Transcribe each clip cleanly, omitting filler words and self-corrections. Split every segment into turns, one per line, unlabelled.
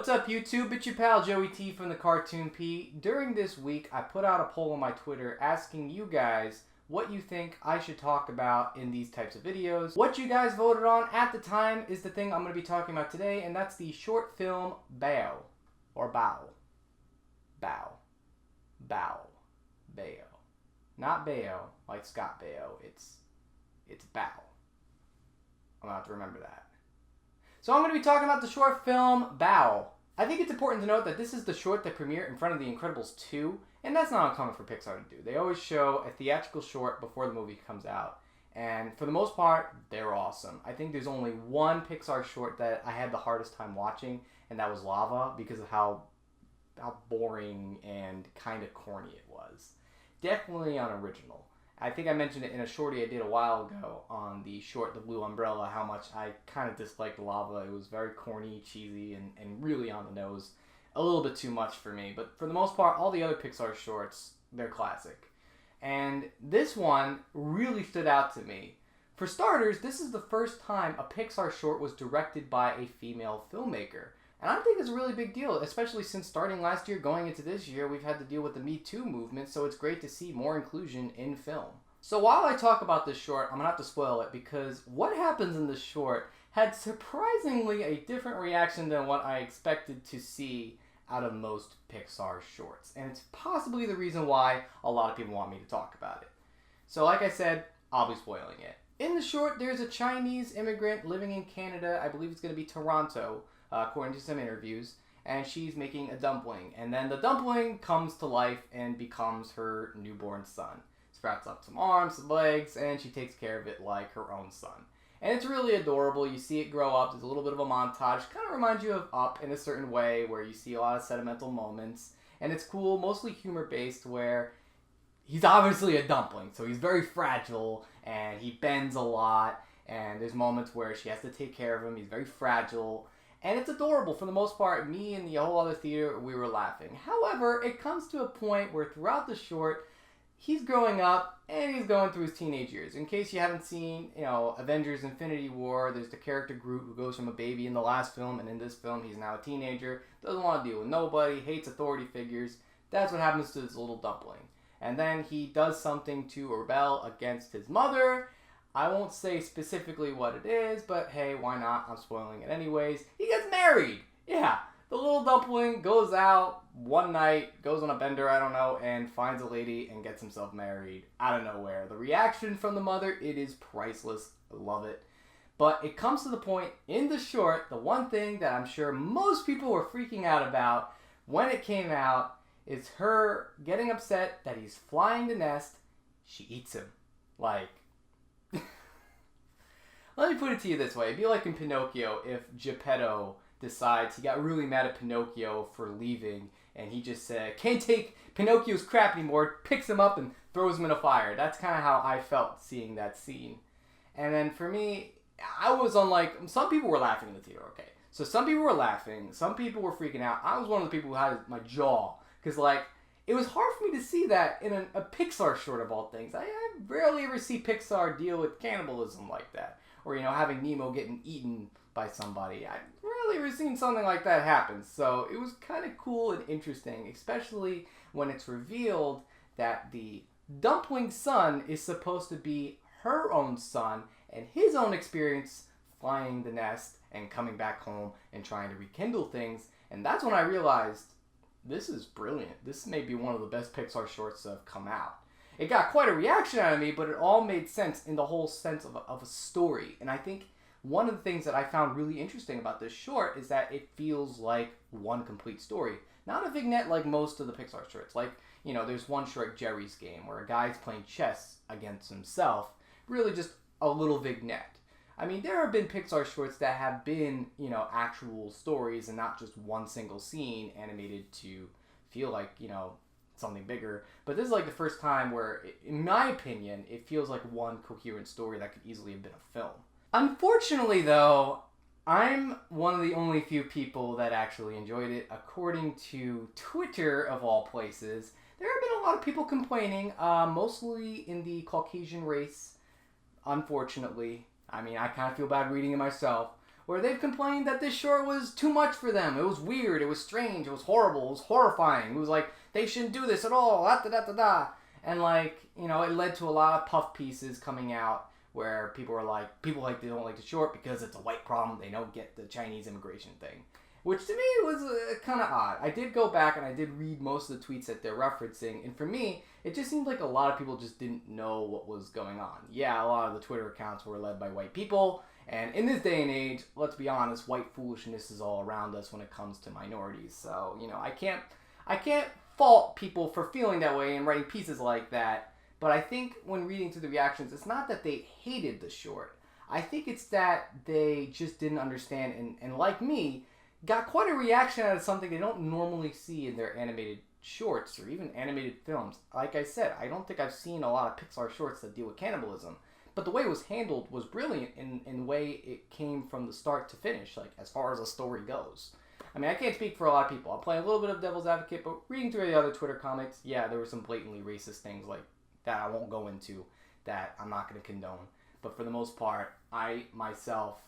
What's up YouTube? It's your pal Joey T from the Cartoon.P. During this week, I put out a poll on my Twitter asking you guys what you think I should talk about in these types of videos. What you guys voted on at the time is the thing I'm going to be talking about today, and that's the short film Bao. Or Bao. Bao. Bao. Bao. Not Bayo, like Scott Baio. It's Bao. I'm going to have to remember that. So I'm going to be talking about the short film Bao. I think it's important to note that this is the short that premiered in front of The Incredibles 2, and that's not uncommon for Pixar to do. They always show a theatrical short before the movie comes out, and for the most part, they're awesome. I think there's only one Pixar short that I had the hardest time watching, and that was Lava, because of how boring and kind of corny it was. Definitely unoriginal. I think I mentioned it in a shorty I did a while ago on the short The Blue Umbrella, how much I kind of disliked Lava. It was very corny, cheesy, and really on the nose. A little bit too much for me. But for the most part, all the other Pixar shorts, they're classic. And this one really stood out to me. For starters, this is the first time a Pixar short was directed by a female filmmaker. And I think it's a really big deal, especially since starting last year, going into this year, we've had to deal with the Me Too movement, so it's great to see more inclusion in film. So while I talk about this short, I'm going to have to spoil it, because what happens in this short had surprisingly a different reaction than what I expected to see out of most Pixar shorts. And it's possibly the reason why a lot of people want me to talk about it. So like I said, I'll be spoiling it. In the short, there's a Chinese immigrant living in Canada, I believe it's going to be Toronto, according to some interviews, and she's making a dumpling, and then the dumpling comes to life and becomes her newborn son. Sprouts up some arms, some legs, and she takes care of it like her own son. And it's really adorable. You see it grow up. There's a little bit of a montage. Kind of reminds you of Up in a certain way, where you see a lot of sentimental moments, and it's cool, mostly humor-based, where he's obviously a dumpling, so he's very fragile, and he bends a lot, and there's moments where she has to take care of him. He's very fragile. And it's adorable. For the most part, me and the whole other theater, we were laughing. However, it comes to a point where throughout the short, he's growing up and he's going through his teenage years. In case you haven't seen, Avengers Infinity War, there's the character Groot who goes from a baby in the last film, and in this film, he's now a teenager, doesn't want to deal with nobody, hates authority figures. That's what happens to this little dumpling. And then he does something to rebel against his mother. I won't say specifically what it is, but hey, why not? I'm spoiling it anyways. He gets married! Yeah, the little dumpling goes out one night, goes on a bender, I don't know, and finds a lady and gets himself married out of nowhere. The reaction from the mother, it is priceless. I love it. But it comes to the point in the short, the one thing that I'm sure most people were freaking out about when it came out is her getting upset that he's flying the nest. She eats him. Like, let me put it to you this way. It'd be like in Pinocchio if Geppetto decides he got really mad at Pinocchio for leaving, and he just said, can't take Pinocchio's crap anymore, picks him up and throws him in a fire. That's kind of how I felt seeing that scene. And then for me, I was on some people were laughing in the theater, okay. So some people were laughing, some people were freaking out. I was one of the people who had my jaw, because it was hard for me to see that in a Pixar short of all things. I rarely ever see Pixar deal with cannibalism like that. Or, having Nemo getting eaten by somebody. I've rarely ever seen something like that happen. So it was kind of cool and interesting, especially when it's revealed that the dumpling son is supposed to be her own son and his own experience flying the nest and coming back home and trying to rekindle things. And that's when I realized, this is brilliant. This may be one of the best Pixar shorts that have come out. It got quite a reaction out of me, but it all made sense in the whole sense of a story. And I think one of the things that I found really interesting about this short is that it feels like one complete story. Not a vignette like most of the Pixar shorts. There's one short, Jerry's Game, where a guy's playing chess against himself. Really just a little vignette. I mean, there have been Pixar shorts that have been, actual stories and not just one single scene animated to feel like, something bigger. But this is the first time where, in my opinion, it feels like one coherent story that could easily have been a film. Unfortunately, though, I'm one of the only few people that actually enjoyed it. According to Twitter, of all places, there have been a lot of people complaining, mostly in the Caucasian race, unfortunately. I mean, I kind of feel bad reading it myself, where they've complained that this short was too much for them. It was weird, it was strange, it was horrible, it was horrifying. It was like, they shouldn't do this at all, da-da-da-da-da. And like, you know, it led to a lot of puff pieces coming out where people were like, they don't like the short because it's a white problem, they don't get the Chinese immigration thing. Which to me was kind of odd. I did go back and I did read most of the tweets that they're referencing, and for me, it just seemed like a lot of people just didn't know what was going on. Yeah, a lot of the Twitter accounts were led by white people, and in this day and age, let's be honest, white foolishness is all around us when it comes to minorities. So, you know, I can't fault people for feeling that way and writing pieces like that, but I think when reading through the reactions, it's not that they hated the short. I think it's that they just didn't understand, and like me, got quite a reaction out of something they don't normally see in their animated shorts or even animated films. Like I said, I don't think I've seen a lot of Pixar shorts that deal with cannibalism, but the way it was handled was brilliant in the way it came from the start to finish, like as far as the story goes. I mean, I can't speak for a lot of people. I'll play a little bit of devil's advocate, but reading through the other Twitter comments, yeah, there were some blatantly racist things like that I won't go into that I'm not going to condone. But for the most part, I myself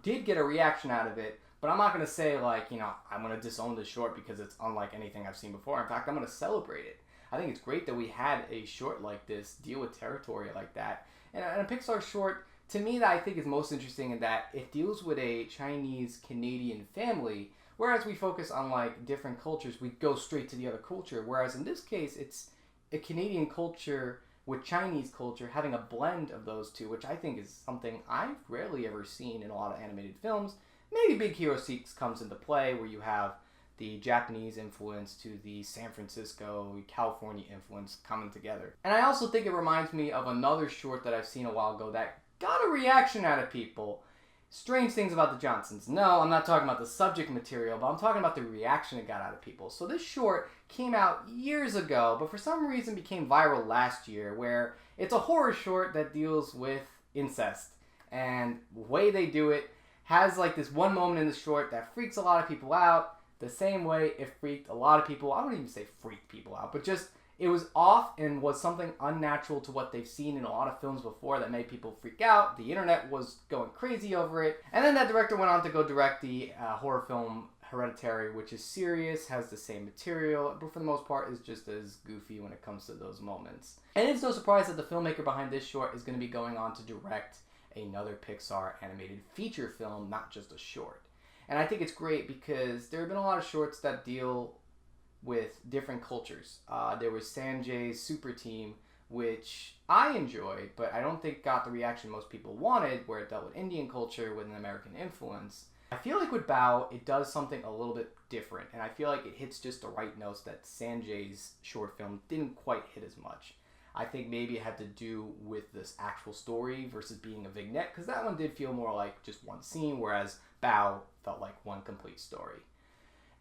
did get a reaction out of it. But I'm not going to say, like, you know, I'm going to disown this short because it's unlike anything I've seen before. In fact, I'm going to celebrate it. I think it's great that we had a short like this deal with territory like that. And a Pixar short, to me, that I think is most interesting in that it deals with a Chinese-Canadian family, whereas we focus on, like, different cultures. We go straight to the other culture. Whereas in this case, it's a Canadian culture with Chinese culture having a blend of those two, which I think is something I've rarely ever seen in a lot of animated films. Maybe Big Hero 6 comes into play where you have the Japanese influence to the San Francisco, California influence coming together. And I also think it reminds me of another short that I've seen a while ago that got a reaction out of people. Strange Things About the Johnsons. No, I'm not talking about the subject material, but I'm talking about the reaction it got out of people. So this short came out years ago, but for some reason became viral last year, where it's a horror short that deals with incest. And the way they do it has like this one moment in the short that freaks a lot of people out, the same way it freaked a lot of people. I wouldn't even say freaked people out, but just it was off and was something unnatural to what they've seen in a lot of films before that made people freak out. The internet was going crazy over it. And then that director went on to go direct the horror film Hereditary, which is serious, has the same material, but for the most part is just as goofy when it comes to those moments. And it's no surprise that the filmmaker behind this short is going to be going on to direct another Pixar animated feature film, not just a short. And I think it's great because there have been a lot of shorts that deal with different cultures. There was Sanjay's Super Team, which I enjoyed, but I don't think got the reaction most people wanted, where it dealt with Indian culture with an American influence. I feel like with Bao, it does something a little bit different, and I feel like it hits just the right notes that Sanjay's short film didn't quite hit as much. I think maybe it had to do with this actual story versus being a vignette, because that one did feel more like just one scene, whereas Bao felt like one complete story.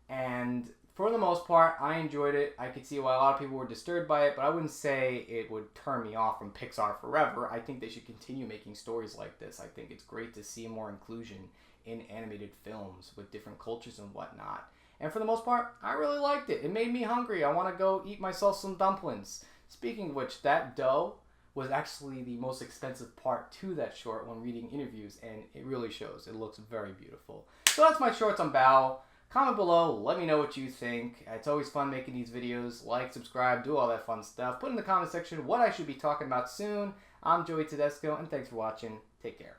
And for the most part, I enjoyed it. I could see why a lot of people were disturbed by it, but I wouldn't say it would turn me off from Pixar forever. I think they should continue making stories like this. I think it's great to see more inclusion in animated films with different cultures and whatnot. And for the most part, I really liked it. It made me hungry. I want to go eat myself some dumplings. Speaking of which, that dough was actually the most expensive part to that short when reading interviews, and it really shows. It looks very beautiful. So that's my shorts on Bao. Comment below, let me know what you think. It's always fun making these videos. Like, subscribe, do all that fun stuff. Put in the comment section what I should be talking about soon. I'm Joey.T.Cartoon.P, and thanks for watching. Take care.